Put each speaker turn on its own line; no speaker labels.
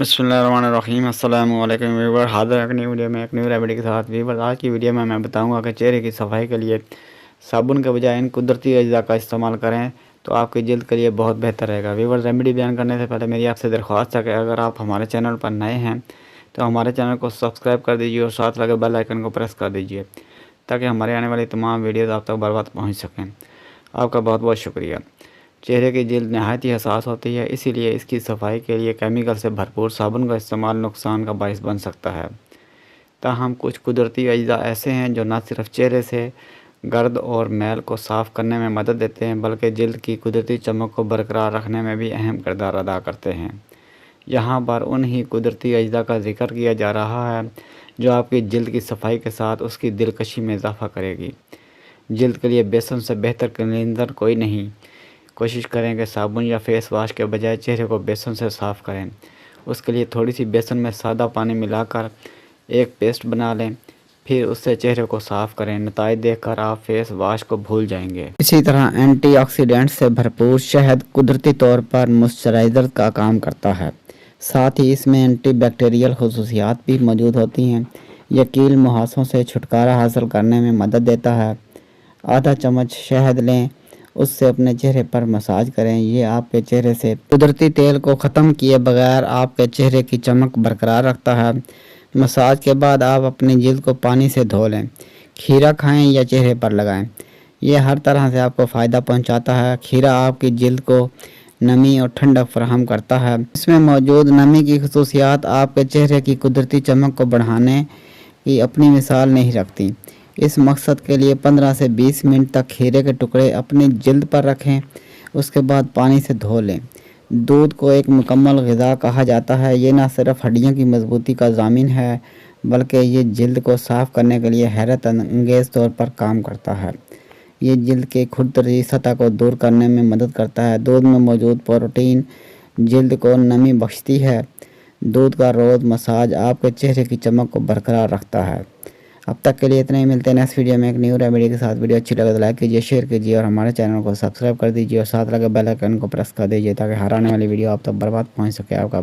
बिस्मिल्लाहिर्रहमानिर्रहीम। अस्सलामु अलैकुम व्यूअर, हाजिर है अपनी वीडियो में एक न्यू रेमेडी के साथ। व्यूअर, आज की वीडियो में मैं बताऊंगा कि चेहरे की सफाई के लिए साबुन के बजाय इन कुदरती अज्जा का इस्तेमाल करें तो आपकी जल्द के लिए बहुत बेहतर रहेगा। व्यूअर, रेमेडी बयान करने से पहले मेरी आपसे दरख्वास्त है कि अगर आप हमारे चैनल पर नए हैं तो हमारे चैनल को सब्सक्राइब कर दीजिए और साथ लगे बेल आइकन को प्रेस कर दीजिए ताकि हमारे आने वाली तमाम वीडियोज़ आप तक बर वक्त पहुँच सकें। आपका बहुत बहुत शुक्रिया। चेहरे की जल्द नहायत ही हसास होती है, इसीलिए इसकी सफाई के लिए केमिकल से भरपूर साबुन का इस्तेमाल नुकसान का बाइस बन सकता है। ताहम कुछ कुदरती अज्जा ऐसे हैं जो न सिर्फ चेहरे से गर्द और मैल को साफ़ करने में मदद देते हैं बल्कि जल्द की कुदरती चमक को बरकरार रखने में भी अहम किरदार अदा करते हैं। यहाँ पर उन ही कुदरती अज्जा का जिक्र किया जा रहा है जो आपकी जल्द की सफाई के साथ उसकी दिलकशी में इजाफ़ा करेगी। जल्द के लिए बेसन से बेहतर क्लींजर कोई नहीं। कोशिश करें कि साबुन या फेस वाश के बजाय चेहरे को बेसन से साफ़ करें। उसके लिए थोड़ी सी बेसन में सादा पानी मिलाकर एक पेस्ट बना लें, फिर उससे चेहरे को साफ़ करें। नतीजे देखकर आप फेस वाश को भूल जाएंगे। इसी तरह एंटीऑक्सीडेंट से भरपूर शहद कुदरती तौर पर मॉइस्चराइज़र का काम करता है। साथ ही इसमें एंटीबैक्टीरियल खसूसियात भी मौजूद होती हैं। यह कील मुहासों से छुटकारा हासिल करने में मदद देता है। आधा चम्मच शहद लें, उससे अपने चेहरे पर मसाज करें। ये आपके चेहरे से कुदरती तेल को ख़त्म किए बगैर आपके चेहरे की चमक बरकरार रखता है। मसाज के बाद आप अपनी जल्द को पानी से धो लें। खीरा खाएं या चेहरे पर लगाएं। ये हर तरह से आपको फ़ायदा पहुंचाता है। खीरा आपकी जल्द को नमी और ठंडक फराहम करता है। इसमें मौजूद नमी की खसूसियात आपके चेहरे की कुदरती चमक को बढ़ाने की अपनी मिसाल नहीं रखती। इस मकसद के लिए 15 से 20 मिनट तक खीरे के टुकड़े अपनी जल्द पर रखें, उसके बाद पानी से धो लें। दूध को एक मुकम्मल ग़िज़ा कहा जाता है। ये न सिर्फ हड्डियों की मजबूती का ज़ामिन है बल्कि ये जल्द को साफ़ करने के लिए हैरत अंगेज़ तौर पर काम करता है। ये जल्द के खुरदरी सतह को दूर करने में मदद करता है। दूध में मौजूद प्रोटीन जल्द को नमी बख्शती है। दूध का रोज़ मसाज आपके चेहरे की चमक को बरकरार रखता है। अब तक के लिए इतना ही। मिलते हैं नेक्स्ट वीडियो में एक न्यू रेमेडी के साथ। वीडियो अच्छी लगे तो लाइक कीजिए, शेयर कीजिए और हमारे चैनल को सब्सक्राइब कर दीजिए और साथ लगे बेल आइकन को प्रेस कर दीजिए ताकि हर आने वाली वीडियो आप तक बर वक्त पहुँच सके। आपका